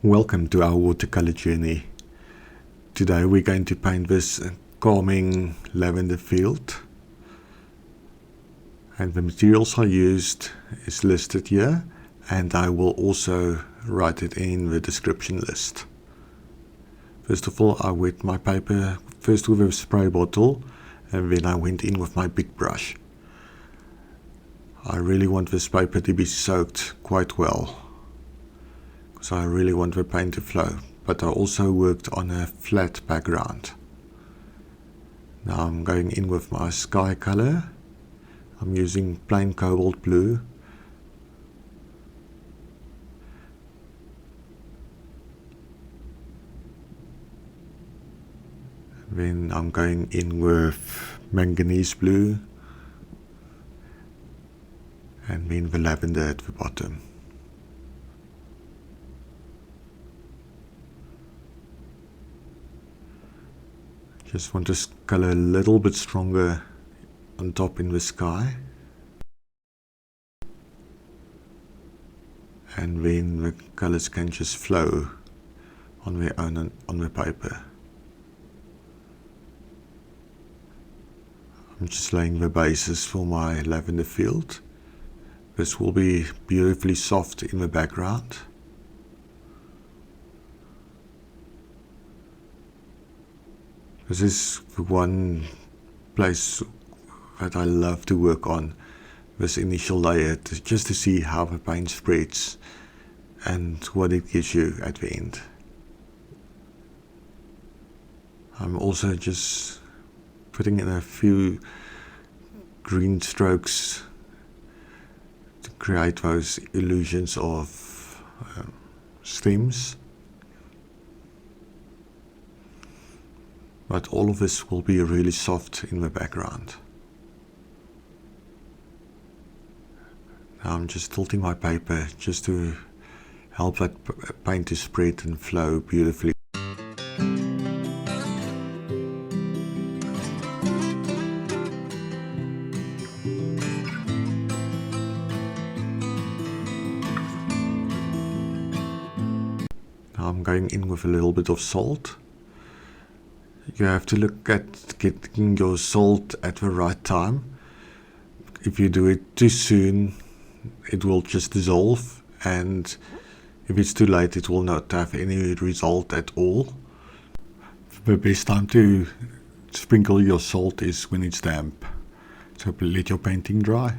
Welcome to our watercolor journey. Today we're going to paint this calming lavender field, and the materials I used is listed here, and I will also write it in the description list. First of all, I wet my paper first with a spray bottle, and then I went in with my big brush. I really want this paper to be soaked quite well, so I really want the paint to flow, but I also worked on a flat background. Now I'm going in with my sky color. I'm using plain cobalt blue. Then I'm going in with manganese blue, and then the lavender at the bottom. Just want this color a little bit stronger on top in the sky, and then the colors can just flow on their own on the paper. I'm just laying the basis for my lavender field. This will be beautifully soft in the background. This is the one place that I love to work on, this initial layer, just to see how the paint spreads and what it gives you at the end. I'm also just putting in a few green strokes to create those illusions of stems. But all of this will be really soft in the background. Now I'm just tilting my paper just to help that paint to spread and flow beautifully. Now I'm going in with a little bit of salt. You have to look at getting your salt at the right time. If you do it too soon, it will just dissolve, and if it's too late, it will not have any result at all. The best time to sprinkle your salt is when it's damp. So let your painting dry.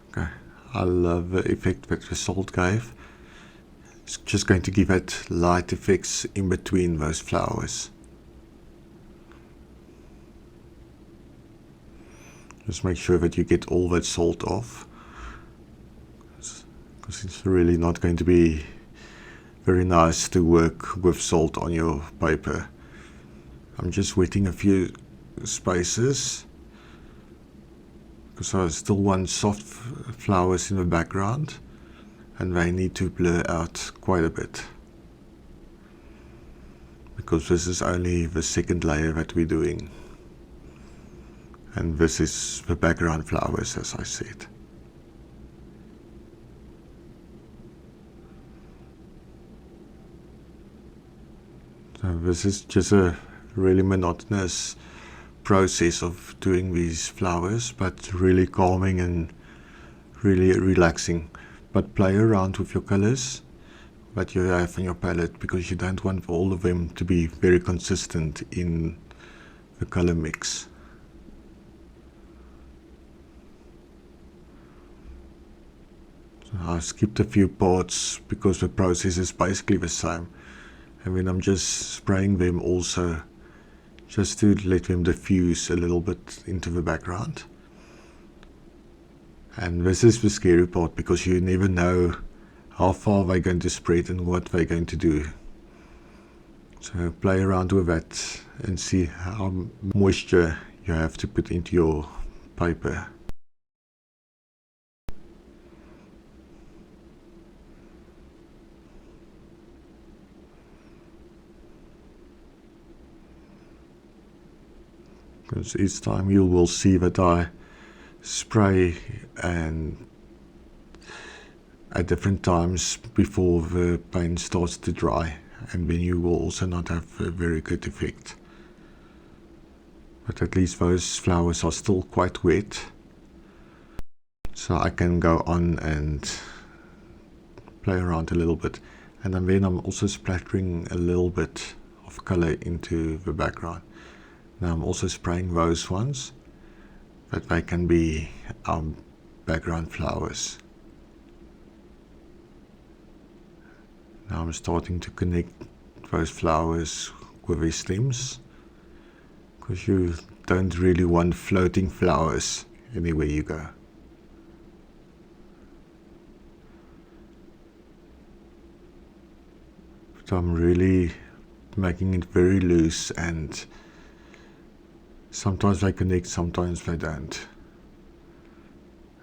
Okay, I love the effect that the salt gave. It's just going to give it light effects in between those flowers. Just make sure that you get all that salt off, because it's really not going to be very nice to work with salt on your paper. I'm just wetting a few spaces because I still want soft flowers in the background, and they need to blur out quite a bit, because this is only the second layer that we're doing, and this is the background flowers, as I said. So this is just a really monotonous process of doing these flowers, but really calming and really relaxing. But play around with your colors that you have in your palette, because you don't want all of them to be very consistent in the color mix. So I skipped a few parts because the process is basically the same, and then I'm just spraying them also, just to let them diffuse a little bit into the background. And this is the scary part, because you never know how far they're going to spread and what they're going to do. So play around with that and see how moisture you have to put into your paper. Because each time you will see that I spray and at different times before the paint starts to dry, and then you will also not have a very good effect. But at least those flowers are still quite wet, so I can go on and play around a little bit. And then I'm also splattering a little bit of color into the background. Now I'm also spraying those ones, but they can be background flowers. Now I'm starting to connect those flowers with the stems, because you don't really want floating flowers anywhere you go. So I'm really making it very loose, and sometimes they connect, sometimes they don't.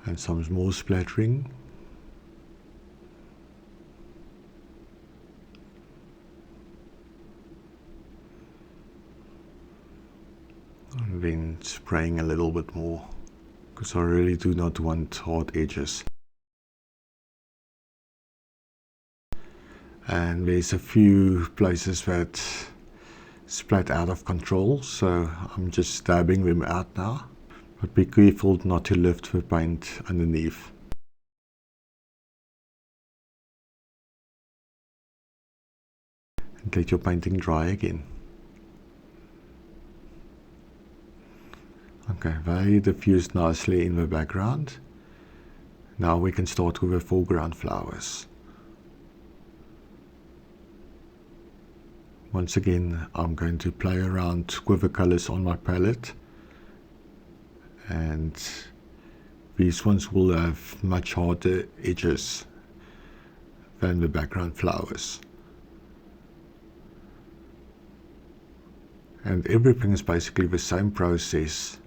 And some more splattering. And then spraying a little bit more, because I really do not want hard edges. And there's a few places that splat out of control, so I'm just dabbing them out now. But be careful not to lift the paint underneath. And let your painting dry again. Okay, they diffused nicely in the background. Now we can start with the foreground flowers. Once again, I'm going to play around with the colors on my palette, and these ones will have much harder edges than the background flowers. And everything is basically the same process,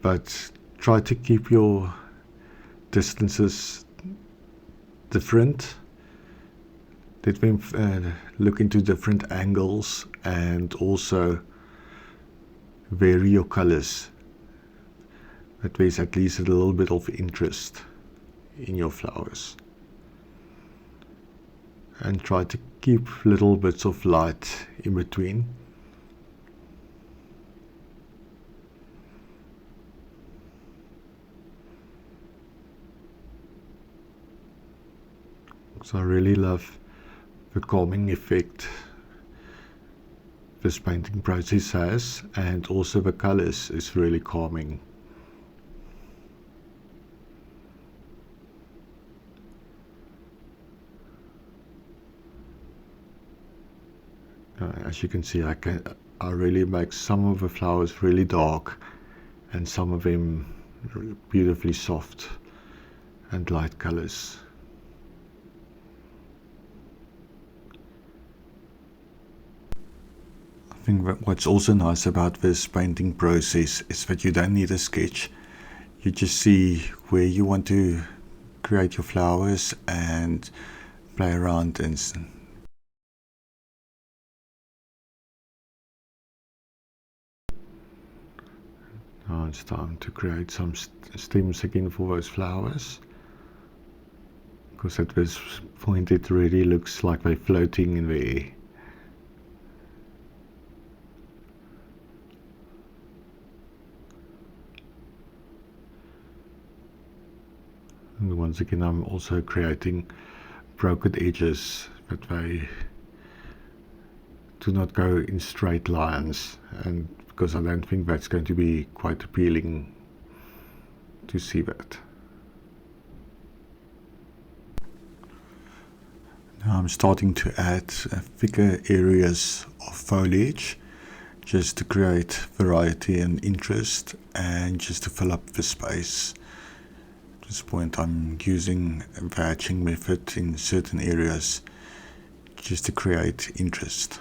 but try to keep your distances different. Let them look into different angles, and also vary your colors. That there's at least a little bit of interest in your flowers. And try to keep little bits of light in between. So I really love the calming effect this painting process has, and also the colors is really calming. As you can see, I really make some of the flowers really dark and some of them beautifully soft and light colors. I think that what's also nice about this painting process is that you don't need a sketch. You just see where you want to create your flowers and play around. And now it's time to create some stems again for those flowers, because at this point it really looks like they're floating in the air. And once again, I'm also creating broken edges, that they do not go in straight lines, and because I don't think that's going to be quite appealing to see that. Now I'm starting to add thicker areas of foliage, just to create variety and interest, and just to fill up the space. At this point I'm using a batching method in certain areas just to create interest.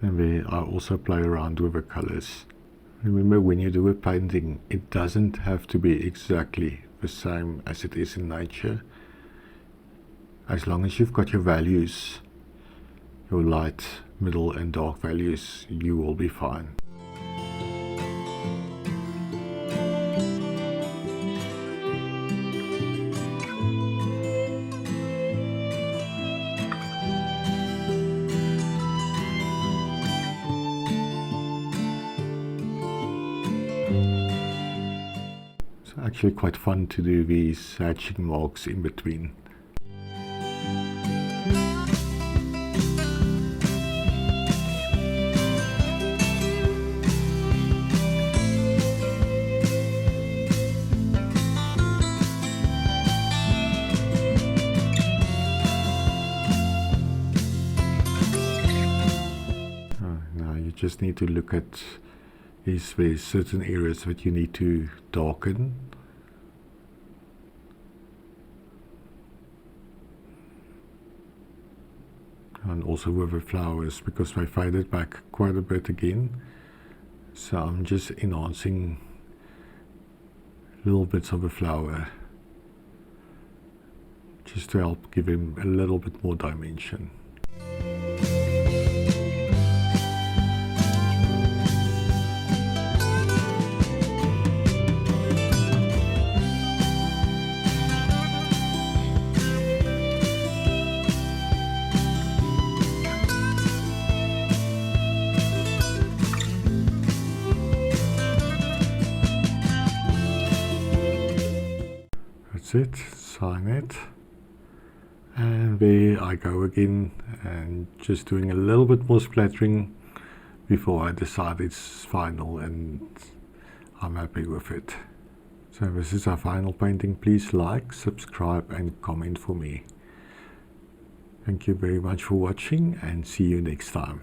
And there I also play around with the colors. Remember, when you do a painting, it doesn't have to be exactly the same as it is in nature. As long as you've got your values, your light, middle and dark values, you will be fine. It's actually quite fun to do these hatching marks in between. Now you just need to look at is there certain areas that you need to darken. And also with the flowers, because they faded back quite a bit again. So I'm just enhancing little bits of the flower, just to help give him a little bit more dimension. That's it, sign it, and there I go again, and just doing a little bit more splattering before I decide it's final and I'm happy with it. So this is our final painting. Please like, subscribe and comment for me. Thank you very much for watching, and see you next time.